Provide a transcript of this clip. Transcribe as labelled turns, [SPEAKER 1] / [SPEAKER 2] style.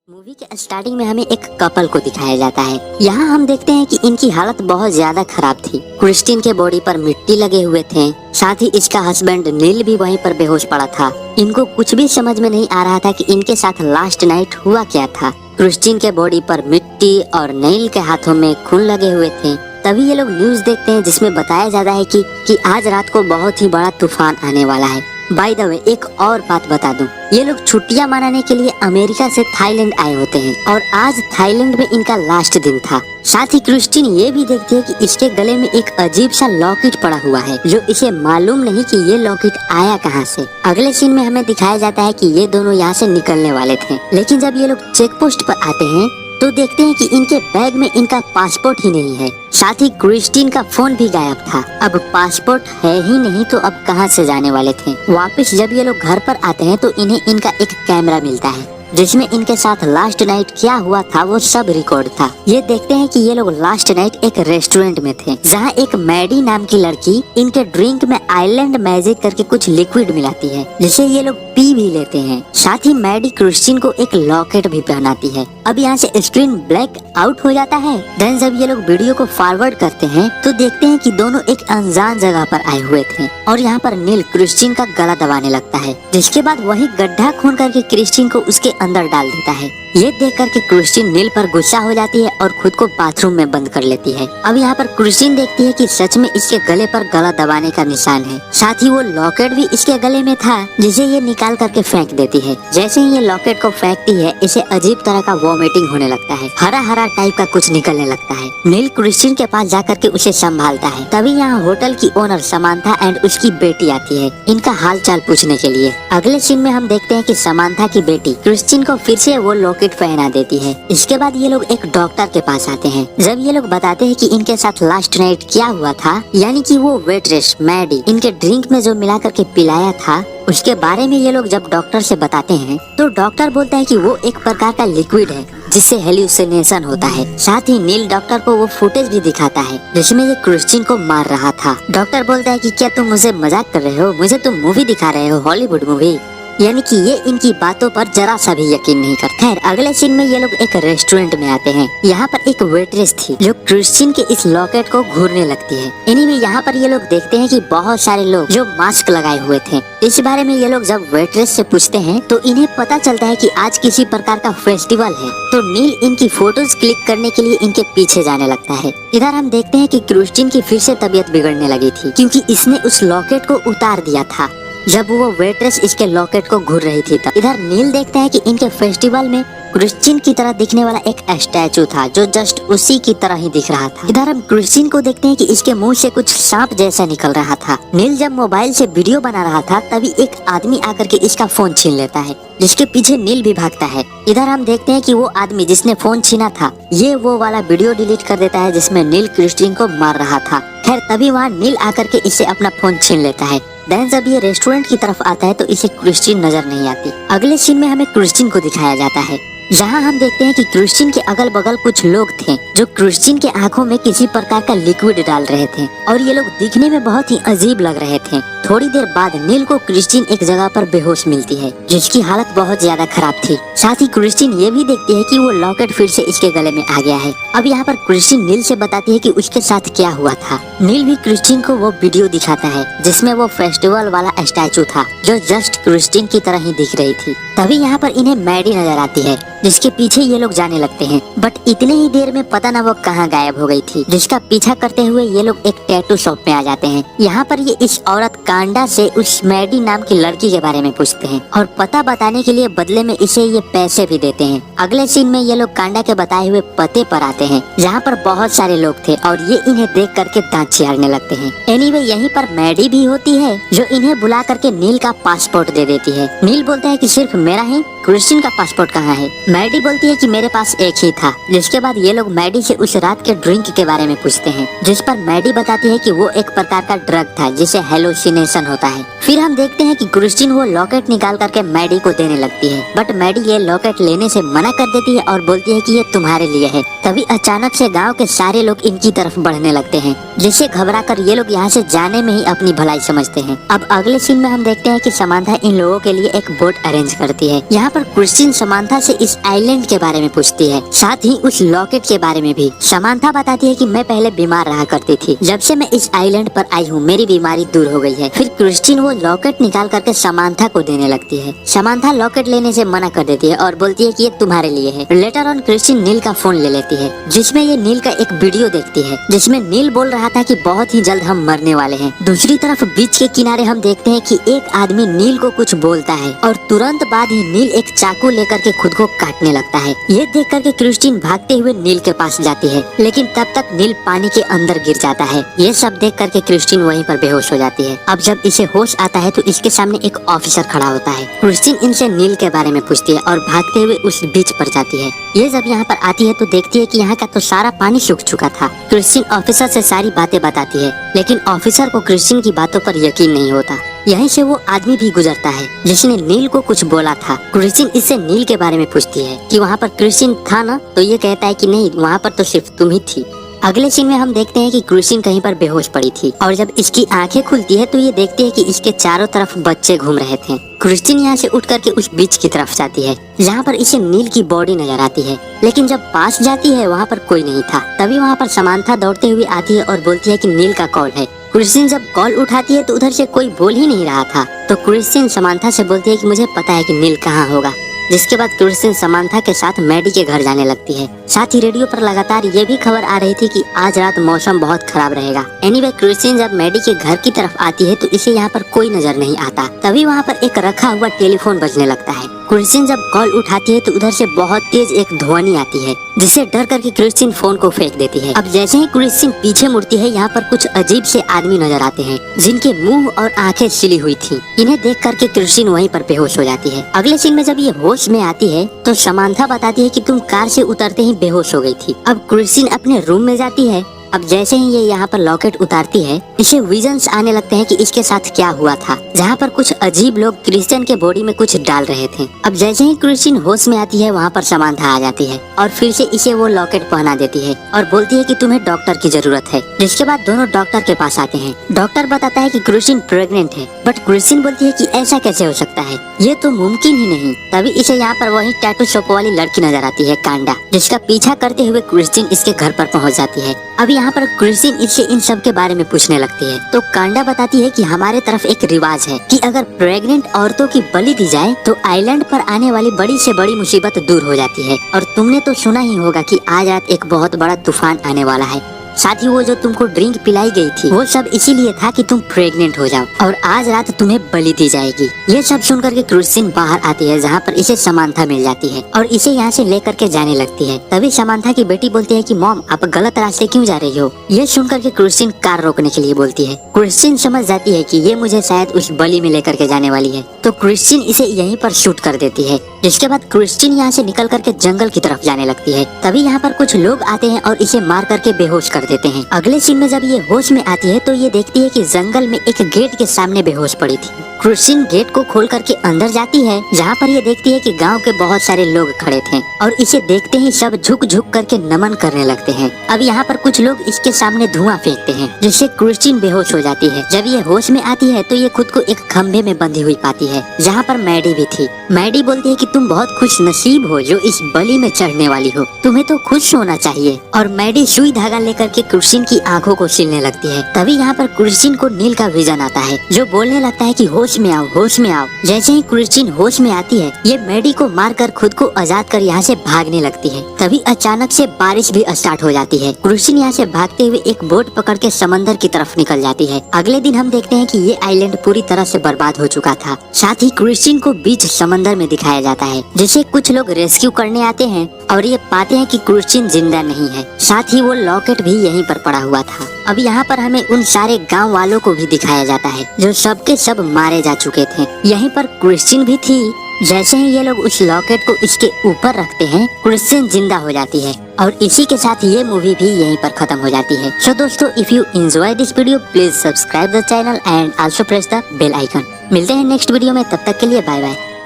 [SPEAKER 1] Movie के starting में हमें एक कपल को दिखाया जाता है। यहाँ हम देखते हैं कि इनकी हालत बहुत ज्यादा खराब थी। क्रिस्टीन के बॉडी पर मिट्टी लगे हुए थे, साथ ही इसका हस्बैंड नील भी वहीं पर बेहोश पड़ा था। इनको कुछ भी समझ में नहीं आ रहा था कि इनके साथ लास्ट नाइट हुआ क्या था। क्रिस्टीन के बॉडी पर मिट्टी और नील के हाथों में खून लगे हुए थे। तभी ये लोग न्यूज देखते हैं जिसमें बताया जाता है कि आज रात को बहुत ही बड़ा तूफान आने वाला है। बाय द वे एक और बात बता दूं, ये लोग छुट्टियां मनाने के लिए अमेरिका से थाईलैंड आए होते हैं और आज थाईलैंड में इनका लास्ट दिन था। साथ ही क्रिस्टीन ये भी देखती है कि इसके गले में एक अजीब सा लॉकेट पड़ा हुआ है जो इसे मालूम नहीं कि ये लॉकेट आया कहाँ से। अगले सीन में हमें दिखाया जाता है कि ये दोनों यहाँ से निकलने वाले थे, लेकिन जब ये लोग चेक पोस्ट पर आते हैं तो देखते हैं कि इनके बैग में इनका पासपोर्ट ही नहीं है। साथ ही क्रिस्टीन का फोन भी गायब था। अब पासपोर्ट है ही नहीं तो अब कहां से जाने वाले थे। वापस जब ये लोग घर पर आते हैं तो इन्हें इनका एक कैमरा मिलता है जिसमें इनके साथ लास्ट नाइट क्या हुआ था वो सब रिकॉर्ड था। ये देखते हैं कि ये लोग लास्ट नाइट एक रेस्टोरेंट में थे जहां एक मैडी नाम की लड़की इनके ड्रिंक में आइलैंड मैजिक करके कुछ लिक्विड मिलाती है जिसे ये लोग पी भी लेते हैं। साथ ही मैडी क्रिस्टीन को एक लॉकेट भी पहनाती है। अब यहाँ से स्क्रीन ब्लैक आउट हो जाता है। देन जब ये लोग वीडियो को फॉरवर्ड करते हैं तो देखते हैं कि दोनों एक अनजान जगह पर आए हुए थे और यहाँ पर नील क्रिस्टीन का गला दबाने लगता है, जिसके बाद वही गड्ढा खून करके क्रिस्टीन को उसके अंदर डाल देता है। ये देख करके क्रिस्टीन नील पर गुस्सा हो जाती है और खुद को बाथरूम में बंद कर लेती है। अब यहाँ पर क्रिस्टीन देखती है कि सच में इसके गले पर गला दबाने का निशान है। साथ ही वो लॉकेट भी इसके गले में था जिसे ये निकाल करके फेंक देती है। जैसे ही ये लॉकेट को फेंकती है इसे अजीब तरह का वॉमिटिंग होने लगता है, हरा हरा टाइप का कुछ निकलने लगता है। नील क्रिस्टीन के पास जाकर के उसे संभालता है। तभी यहाँ होटल की ओनर समांथा एंड उसकी बेटी आती है इनका हाल चाल पूछने के लिए। अगले सीन में हम देखते हैं कि समांथा की बेटी क्रिस्टीन को फिर से वो लॉकेट पहना देती है। इसके बाद ये लोग एक डॉक्टर के पास आते हैं। जब ये लोग बताते हैं कि इनके साथ लास्ट नाइट क्या हुआ था, यानी कि वो वेट्रेस मैडी इनके ड्रिंक में जो मिला करके पिलाया था उसके बारे में ये लोग जब डॉक्टर से बताते हैं तो डॉक्टर बोलता है कि वो एक प्रकार का लिक्विड है जिससे हेल्यूसिनेशन होता है। साथ ही नील डॉक्टर को वो फुटेज भी दिखाता है जिसमें ये क्रिस्टीन को मार रहा था। डॉक्टर बोलता है कि क्या तुम मुझे मजाक कर रहे हो, मुझे तुम मूवी दिखा रहे हो, हॉलीवुड मूवी। यानी कि ये इनकी बातों पर जरा सा भी यकीन नहीं करते। खैर अगले सीन में ये लोग एक रेस्टोरेंट में आते हैं। यहाँ पर एक वेट्रेस थी जो क्रिस्टीन के इस लॉकेट को घूरने लगती है। एनीवे यहाँ पर ये लोग देखते हैं कि बहुत सारे लोग जो मास्क लगाए हुए थे। इस बारे में ये लोग जब वेट्रेस से पूछते हैं तो इन्हें पता चलता है कि आज किसी प्रकार का फेस्टिवल है। तो नील इनकी फोटोज क्लिक करने के लिए इनके पीछे जाने लगता है। इधर हम देखते हैं कि क्रिस्टीन की फिर से तबीयत बिगड़ने लगी थी क्योंकि इसने उस लॉकेट को उतार दिया था जब वो वेट्रेस इसके लॉकेट को घूर रही थी। तब इधर नील देखता है कि इनके फेस्टिवल में क्रिस्टीन की तरह दिखने वाला एक स्टैचू था जो जस्ट उसी की तरह ही दिख रहा था। इधर हम क्रिस्टीन को देखते हैं कि इसके मुंह से कुछ सांप जैसा निकल रहा था। नील जब मोबाइल से वीडियो बना रहा था तभी एक आदमी आकर के इसका फोन छीन लेता है जिसके पीछे नील भी भागता है। इधर हम देखते हैं कि वो आदमी जिसने फोन छीना था ये वो वाला वीडियो डिलीट कर देता है जिसमें नील क्रिस्टीन को मार रहा था। खैर तभी वहाँ नील आकर के इससे अपना फोन छीन लेता है। देन जब ये रेस्टोरेंट की तरफ आता है तो इसे क्रिस्टीन नजर नहीं आती। अगले सीन में हमें क्रिस्टीन को दिखाया जाता है जहां हम देखते हैं कि क्रिस्टीन के अगल बगल कुछ लोग थे जो क्रिस्टीन के आंखों में किसी प्रकार का लिक्विड डाल रहे थे और ये लोग दिखने में बहुत ही अजीब लग रहे थे। थोड़ी देर बाद नील को क्रिस्टीन एक जगह पर बेहोश मिलती है जिसकी हालत बहुत ज्यादा खराब थी। साथ ही क्रिस्टीन ये भी देखती है कि वो लॉकेट फिर से इसके गले में आ गया है। अब यहाँ पर क्रिस्टीन नील से बताती है कि उसके साथ क्या हुआ था। नील भी क्रिस्टीन को वो वीडियो दिखाता है जिसमें वो फेस्टिवल वाला स्टैचू था जो जस्ट क्रिस्टीन की तरह ही दिख रही थी। तभी यहाँ पर इन्हें मैडी नजर आती है जिसके पीछे ये लोग जाने लगते हैं, बट इतने ही देर में पता ना वो कहाँ गायब हो गई थी। जिसका पीछा करते हुए ये लोग एक टैटू शॉप में आ जाते हैं। यहाँ पर ये इस औरत कांडा से उस मैडी नाम की लड़की के बारे में पूछते हैं और पता बताने के लिए बदले में इसे ये पैसे भी देते हैं। अगले सीन में ये लोग कांडा के बताए हुए पते पर आते हैं जहाँ पर बहुत सारे लोग थे और ये इन्हें देख करके दांत चिहाड़ने लगते हैं। एनीवे यहीं पर मैडी भी होती है जो इन्हें बुला करके नील का पासपोर्ट दे देती है। नील बोलता है कि सिर्फ मेरा ही, क्रिस्टीन का पासपोर्ट कहाँ है। मैडी बोलती है कि मेरे पास एक ही था। जिसके बाद ये लोग मैडी से उस रात के ड्रिंक के बारे में पूछते हैं जिस पर मैडी बताती है कि वो एक प्रकार का ड्रग था जिसे हेलुसिनेशन होता है। फिर हम देखते हैं कि क्रिस्टीन वो लॉकेट निकाल करके मैडी को देने लगती है, बट मैडी ये लॉकेट लेने से मना कर देती है और बोलती है कि ये तुम्हारे लिए है। तभी अचानक से गांव के सारे लोग इनकी तरफ बढ़ने लगते हैं जिससे घबराकर ये लोग यहाँ से जाने में ही अपनी भलाई समझते हैं। अब अगले सीन में हम देखते हैं कि समांथा इन लोगों के लिए एक बोट अरेंज करती होती है। यहाँ पर क्रिस्टीन समांथा से इस आइलैंड के बारे में पूछती है, साथ ही उस लॉकेट के बारे में भी। समांथा बताती है कि मैं पहले बीमार रहा करती थी, जब से मैं इस आइलैंड पर आई हूँ मेरी बीमारी दूर हो गई है। फिर क्रिस्टीन वो लॉकेट निकाल करके समांथा को देने लगती है। समांथा लॉकेट लेने से मना कर देती है और बोलती है कि ये तुम्हारे लिए है। लेटर ऑन क्रिस्टीन नील का फोन ले लेती है, जिसमें ये नील का एक वीडियो देखती है, जिसमें नील बोल रहा था कि बहुत ही जल्द हम मरने वाले हैं। दूसरी तरफ बीच के किनारे हम देखते हैं कि एक आदमी नील को कुछ बोलता है और तुरंत बाद ही नील एक चाकू लेकर के खुद को काटने लगता है। ये देख करके क्रिस्टीन भागते हुए नील के पास जाती है, लेकिन तब तक नील पानी के अंदर गिर जाता है। ये सब देख करके क्रिस्टीन वहीं पर बेहोश हो जाती है। अब जब इसे होश आता है तो इसके सामने एक ऑफिसर खड़ा होता है। क्रिस्टीन इनसे नील के बारे में पूछती है और भागते हुए उस बीच पर जाती है। ये जब यहाँ पर आती है तो देखती है कि यहाँ का तो सारा पानी सूख चुका था। क्रिस्टीन ऑफिसर से सारी बातें बताती है, लेकिन ऑफिसर को क्रिस्टीन की बातों पर यकीन नहीं होता। यहीं से वो आदमी भी गुजरता है जिसने नील को कुछ बोला था। क्रिस्टीन इससे नील के बारे में पूछती है कि वहाँ पर क्रिस्टीन था ना, तो ये कहता है कि नहीं, वहाँ पर तो सिर्फ तुम ही थी। अगले सीन में हम देखते हैं कि क्रिस्टीन कहीं पर बेहोश पड़ी थी और जब इसकी आंखें खुलती है तो ये देखती है कि इसके चारों तरफ बच्चे घूम रहे थे। क्रिस्टीन यहाँ से उठ करके उस बीच की तरफ जाती है जहाँ पर इसे नील की बॉडी नजर आती है, लेकिन जब पास जाती है वहाँ पर कोई नहीं था। तभी वहाँ पर समांथा दौड़ते हुए आती है और बोलती है कि नील का कॉल है। क्रिस्टीन जब कॉल उठाती है तो उधर से कोई बोल ही नहीं रहा था, तो क्रिस्टीन समांथा से बोलती है कि मुझे पता है कि नील कहाँ होगा। जिसके बाद क्रिस्टीन समांथा के साथ मैडी के घर जाने लगती है। साथ ही रेडियो पर लगातार ये भी खबर आ रही थी कि आज रात मौसम बहुत खराब रहेगा। एनीवे क्रिस्टीन जब मैडी के घर की तरफ आती है तो इसे यहाँ पर कोई नजर नहीं आता। तभी वहाँ पर एक रखा हुआ टेलीफोन बजने लगता है। क्रिस्टीन जब कॉल उठाती है तो उधर से बहुत तेज एक ध्वनि आती है, जिससे डर करके क्रिस्टीन फोन को फेंक देती है। अब जैसे ही क्रिस्टीन पीछे मुड़ती है, यहाँ पर कुछ अजीब से आदमी नजर आते हैं जिनके मुंह और आंखें सिली हुई थी। इन्हें देख करके क्रिस्टीन वहीं पर बेहोश हो जाती है। अगले सीन में जब ये होश में आती है तो समांथा बताती है कि तुम कार से उतरते ही बेहोश हो गई थी। अब क्रिस्टीन अपने रूम में जाती है। अब जैसे ही ये यहाँ पर लॉकेट उतारती है, इसे विजन्स आने लगते हैं कि इसके साथ क्या हुआ था, जहाँ पर कुछ अजीब लोग क्रिस्टीन के बॉडी में कुछ डाल रहे थे। अब जैसे ही क्रिस्टीन होश में आती है, वहाँ पर समांथा आ जाती है और फिर से इसे वो लॉकेट पहना देती है और बोलती है कि तुम्हें डॉक्टर की जरूरत है। जिसके बाद दोनों डॉक्टर के पास आते हैं। डॉक्टर बताता है कि क्रिस्टीन प्रेग्नेंट है, बट क्रिस्टीन बोलती है कि ऐसा कैसे हो सकता है, ये तो मुमकिन ही नहीं। तभी इसे यहाँ पर वही टैटू शॉप वाली लड़की नजर आती है, कांडा, जिसका पीछा करते हुए क्रिस्टीन इसके घर पर पहुँच जाती है। अब यहाँ पर क्रिस्टीन इससे इन सब के बारे में पूछने लगती है, तो कांडा बताती है कि हमारे तरफ एक रिवाज है कि अगर प्रेग्नेंट औरतों की बलि दी जाए तो आइलैंड पर आने वाली बड़ी से बड़ी मुसीबत दूर हो जाती है। और तुमने तो सुना ही होगा कि आज रात एक बहुत बड़ा तूफान आने वाला है। साथ ही वो जो तुमको ड्रिंक पिलाई गई थी वो सब इसीलिए था कि तुम प्रेग्नेंट हो जाओ और आज रात तुम्हें बलि दी जाएगी। ये सब सुनकर के क्रिस्टीन बाहर आती है, जहाँ पर इसे समांथा मिल जाती है और इसे यहाँ से लेकर के जाने लगती है। तभी समांथा की बेटी बोलती है कि मॉम, आप गलत रास्ते क्यों जा रही हो। ये सुनकर के क्रिस्टीन कार रोकने के लिए बोलती है। क्रिस्टीन समझ जाती है कि ये मुझे शायद उस बलि में लेकर के जाने वाली है, तो क्रिस्टीन इसे यहीं पर शूट कर देती है। जिसके बाद क्रिस्टीन यहाँ से निकल करके जंगल की तरफ जाने लगती है। तभी यहाँ पर कुछ लोग आते हैं और इसे मार करके बेहोश कर देते हैं। अगले सीन में जब ये होश में आती है तो ये देखती है कि जंगल में एक गेट के सामने बेहोश पड़ी थी। क्रिस्टीन गेट को खोल करके अंदर जाती है, जहाँ पर ये देखती है कि गांव के बहुत सारे लोग खड़े थे और इसे देखते ही सब झुक झुक करके नमन करने लगते हैं। अब यहाँ पर कुछ लोग इसके सामने धुआं फेंकते हैं, जिससे क्रिस्टीन बेहोश हो जाती है। जब ये होश में आती है तो ये खुद को एक खंभे में बंधी हुई पाती है, जहाँ पर मैडी भी थी। मैडी बोलती है कि तुम बहुत खुश नसीब हो जो इस बलि में चढ़ने वाली हो, तुम्हें तो खुश होना चाहिए। और मैडी सुई धागा लेकर के क्रिस्टीन की आंखों को सिलने लगती है। तभी यहाँ पर क्रिस्टीन को नील का विजन आता है, जो बोलने लगता है कि होश में आओ, होश में आओ। जैसे ही क्रिस्टीन होश में आती है, ये मैडी को मारकर खुद को आजाद कर यहाँ से भागने लगती है। तभी अचानक से बारिश भी स्टार्ट हो जाती है। क्रिस्टीन यहाँ से भागते हुए एक बोट पकड़ के समंदर की तरफ निकल जाती है। अगले दिन हम देखते हैं कि ये आइलैंड पूरी तरह से बर्बाद हो चुका था। साथ ही क्रिस्टीन को बीच समंदर में दिखाया जाता है, जिसे कुछ लोग रेस्क्यू करने आते हैं और ये पाते हैं कि क्रिस्टीन जिंदा नहीं है। साथ ही वो लॉकेट भी यहीं पर पड़ा हुआ था। अब यहाँ पर हमें उन सारे गांव वालों को भी दिखाया जाता है जो सबके सब मारे जा चुके थे। यहीं पर क्रिस्टीन भी थी। जैसे ही ये लोग उस लॉकेट को इसके ऊपर रखते हैं, क्रिस्टीन जिंदा हो जाती है और इसी के साथ ये मूवी भी यहीं पर खत्म हो जाती है। सो दोस्तों, if you enjoy this video please subscribe the channel and also press the bell icon. मिलते हैं नेक्स्ट वीडियो में, तब तक के लिए बाय बाय।